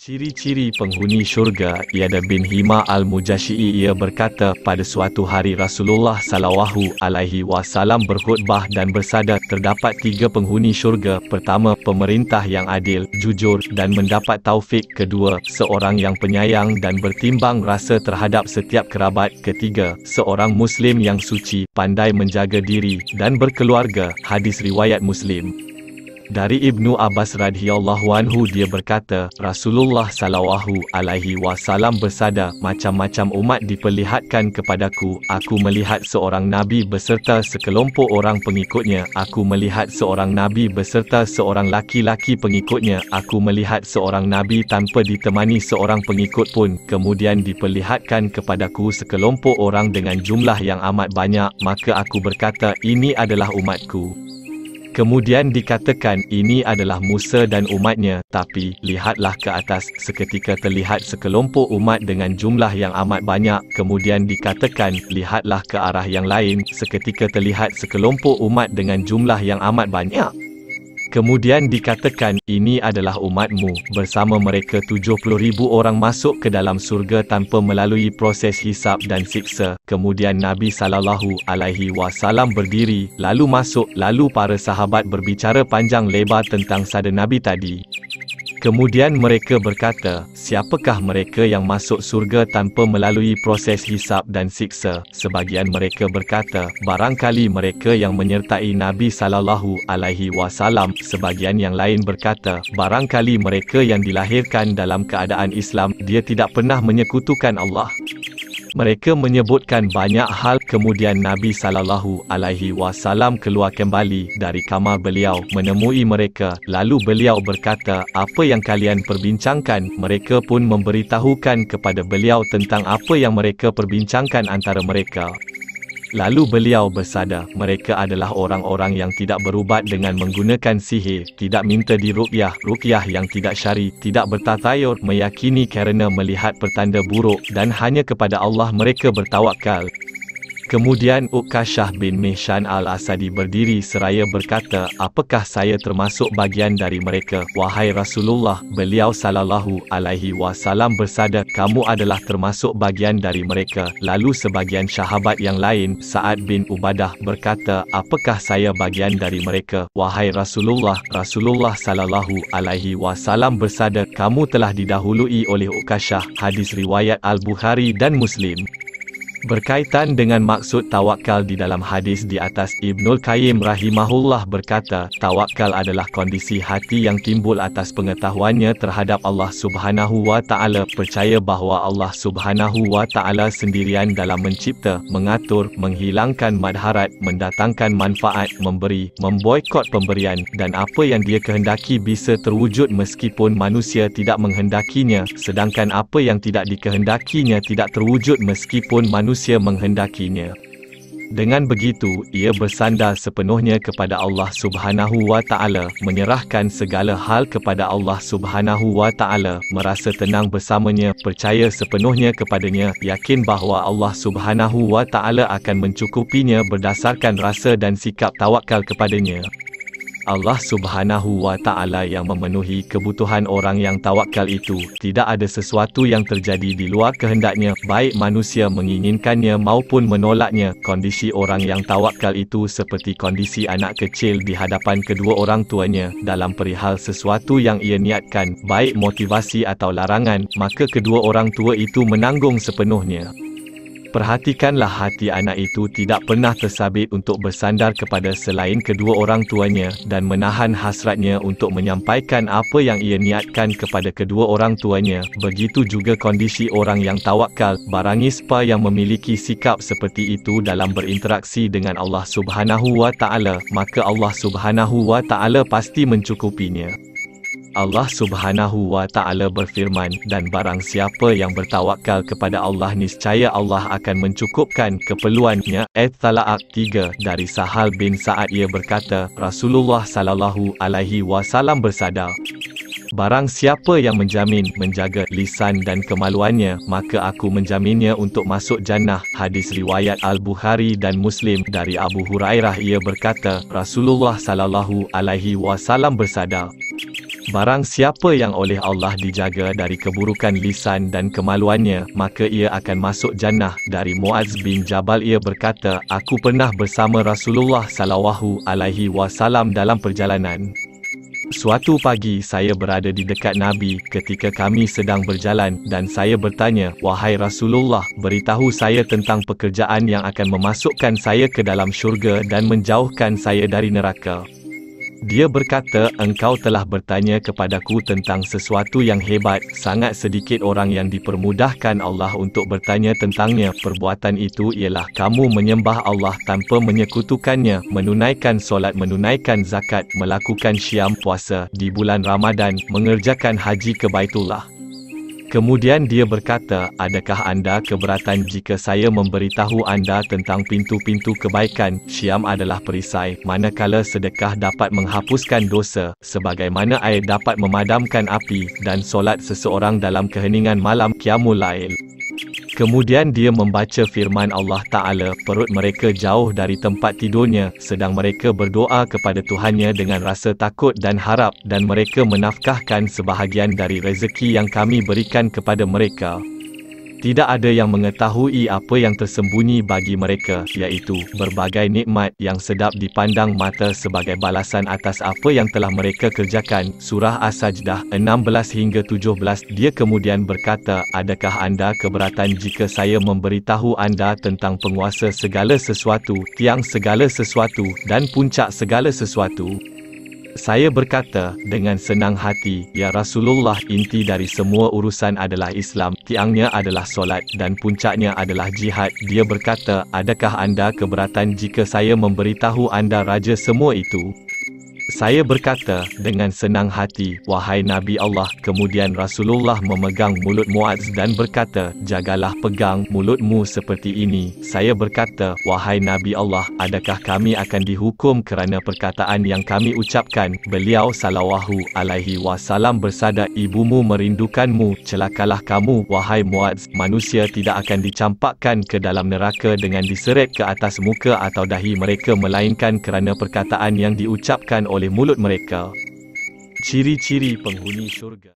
Ciri-ciri penghuni syurga ialah bin Hima al-Mujashi'i. Ia berkata, pada suatu hari Rasulullah SAW berkhutbah dan bersabda, terdapat 3 penghuni syurga. Pertama, pemerintah yang adil, jujur dan mendapat taufik. Kedua, seorang yang penyayang dan bertimbang rasa terhadap setiap kerabat. Ketiga, seorang Muslim yang suci, pandai menjaga diri dan berkeluarga. Hadis riwayat Muslim. Dari Ibnu Abbas radhiyallahu anhu, dia berkata, Rasulullah SAW bersabda, macam-macam umat diperlihatkan kepadaku. Aku melihat seorang Nabi beserta sekelompok orang pengikutnya. Aku melihat seorang Nabi beserta seorang laki-laki pengikutnya. Aku melihat seorang Nabi tanpa ditemani seorang pengikut pun. Kemudian diperlihatkan kepadaku sekelompok orang dengan jumlah yang amat banyak. Maka aku berkata, ini adalah umatku. Kemudian dikatakan, ini adalah Musa dan umatnya. Tapi, lihatlah ke atas. Seketika terlihat sekelompok umat dengan jumlah yang amat banyak. Kemudian dikatakan, lihatlah ke arah yang lain. Seketika terlihat sekelompok umat dengan jumlah yang amat banyak. Kemudian dikatakan, ini adalah umatmu. Bersama mereka 70,000 orang masuk ke dalam surga tanpa melalui proses hisab dan siksa. Kemudian Nabi SAW berdiri, lalu masuk, lalu para sahabat berbicara panjang lebar tentang sabda Nabi tadi. Kemudian mereka berkata, siapakah mereka yang masuk surga tanpa melalui proses hisab dan siksa? Sebagian mereka berkata, barangkali mereka yang menyertai Nabi SAW. Sebagian yang lain berkata, barangkali mereka yang dilahirkan dalam keadaan Islam, dia tidak pernah menyekutukan Allah. Mereka menyebutkan banyak hal. Kemudian Nabi SAW keluar kembali dari kamar beliau, menemui mereka. Lalu beliau berkata, apa yang kalian perbincangkan? Mereka pun memberitahukan kepada beliau tentang apa yang mereka perbincangkan antara mereka. Lalu beliau bersabda, mereka adalah orang-orang yang tidak berubat dengan menggunakan sihir, tidak minta diruqyah, ruqyah yang tidak syari, tidak bertatayur, meyakini kerana melihat pertanda buruk, dan hanya kepada Allah mereka bertawakal. Kemudian Ukashah bin Mihsan al-Asadi berdiri seraya berkata, apakah saya termasuk bagian dari mereka? Wahai Rasulullah, beliau SAW bersabda, kamu adalah termasuk bagian dari mereka. Lalu sebagian sahabat yang lain, Sa'ad bin Ubadah berkata, apakah saya bagian dari mereka? Wahai Rasulullah, Rasulullah SAW bersabda, kamu telah didahului oleh Ukashah. Hadis riwayat Al-Bukhari dan Muslim. Berkaitan dengan maksud tawakal di dalam hadis di atas, Ibnul Qayyim rahimahullah berkata, tawakal adalah kondisi hati yang timbul atas pengetahuannya terhadap Allah Subhanahu wa Ta'ala, percaya bahawa Allah Subhanahu wa Ta'ala sendirian dalam mencipta, mengatur, menghilangkan madharat, mendatangkan manfaat, memberi, memboikot pemberian, dan apa yang dia kehendaki bisa terwujud meskipun manusia tidak menghendakinya, sedangkan apa yang tidak dikehendakinya tidak terwujud meskipun manusia menghendakinya. Dengan begitu, ia bersandar sepenuhnya kepada Allah Subhanahu wa Ta'ala, menyerahkan segala hal kepada Allah Subhanahu wa Ta'ala, merasa tenang bersamanya, percaya sepenuhnya kepadanya, yakin bahawa Allah Subhanahu wa Ta'ala akan mencukupinya berdasarkan rasa dan sikap tawakal kepadanya. Allah Subhanahu wa Ta'ala yang memenuhi kebutuhan orang yang tawakal itu. Tidak ada sesuatu yang terjadi di luar kehendaknya, baik manusia menginginkannya maupun menolaknya. Kondisi orang yang tawakal itu seperti kondisi anak kecil di hadapan kedua orang tuanya. Dalam perihal sesuatu yang ia niatkan, baik motivasi atau larangan, maka kedua orang tua itu menanggung sepenuhnya. Perhatikanlah hati anak itu tidak pernah tersabit untuk bersandar kepada selain kedua orang tuanya, dan menahan hasratnya untuk menyampaikan apa yang ia niatkan kepada kedua orang tuanya. Begitu juga kondisi orang yang tawakal. Barang siapa yang memiliki sikap seperti itu dalam berinteraksi dengan Allah Subhanahu wa Ta'ala, maka Allah Subhanahu wa Ta'ala pasti mencukupinya. Allah Subhanahu wa Ta'ala berfirman, dan barang siapa yang bertawakal kepada Allah, niscaya Allah akan mencukupkan keperluannya. At-Talaq 3. Dari Sahal bin Sa'ad ia berkata, Rasulullah SAW bersabda, barang siapa yang menjaga lisan dan kemaluannya, maka aku menjaminnya untuk masuk jannah. Hadis riwayat Al-Bukhari dan Muslim. Dari Abu Hurairah ia berkata, Rasulullah SAW bersabda, Barang siapa yang oleh Allah dijaga dari keburukan lisan dan kemaluannya, maka ia akan masuk jannah. Dari Muaz bin Jabal ia berkata, aku pernah bersama Rasulullah sallallahu alaihi wasallam dalam perjalanan. Suatu pagi saya berada di dekat Nabi ketika kami sedang berjalan dan saya bertanya, wahai Rasulullah, beritahu saya tentang pekerjaan yang akan memasukkan saya ke dalam syurga dan menjauhkan saya dari neraka. Dia berkata, engkau telah bertanya kepadaku tentang sesuatu yang hebat, sangat sedikit orang yang dipermudahkan Allah untuk bertanya tentangnya. Perbuatan itu ialah kamu menyembah Allah tanpa menyekutukannya, menunaikan solat, menunaikan zakat, melakukan syam puasa di bulan Ramadan, mengerjakan haji ke Baitullah. Kemudian dia berkata, adakah anda keberatan jika saya memberitahu anda tentang pintu-pintu kebaikan? Syam adalah perisai, manakala sedekah dapat menghapuskan dosa, sebagaimana air dapat memadamkan api, dan solat seseorang dalam keheningan malam, qiyamul lail. Kemudian dia membaca firman Allah Ta'ala, perut mereka jauh dari tempat tidurnya, sedang mereka berdoa kepada Tuhannya dengan rasa takut dan harap, dan mereka menafkahkan sebahagian dari rezeki yang kami berikan kepada mereka. Tidak ada yang mengetahui apa yang tersembunyi bagi mereka, iaitu berbagai nikmat yang sedap dipandang mata sebagai balasan atas apa yang telah mereka kerjakan. Surah As-Sajdah 16-17. Dia kemudian berkata, adakah anda keberatan jika saya memberitahu anda tentang penguasa segala sesuatu, tiang segala sesuatu, dan puncak segala sesuatu? Saya berkata, dengan senang hati, ya Rasulullah, inti dari semua urusan adalah Islam, tiangnya adalah solat, dan puncaknya adalah jihad. Dia berkata, adakah anda keberatan jika saya memberitahu anda raja semua itu? Saya berkata, dengan senang hati, wahai Nabi Allah. Kemudian Rasulullah memegang mulut Muaz dan berkata, jagalah pegang mulutmu seperti ini. Saya berkata, wahai Nabi Allah, adakah kami akan dihukum kerana perkataan yang kami ucapkan? Beliau sallallahu alaihi wasallam bersabda, ibumu merindukanmu, celakalah kamu, wahai Muaz. Manusia tidak akan dicampakkan ke dalam neraka dengan diseret ke atas muka atau dahi mereka, melainkan kerana perkataan yang diucapkan oleh mulut mereka. Ciri-ciri penghuni syurga.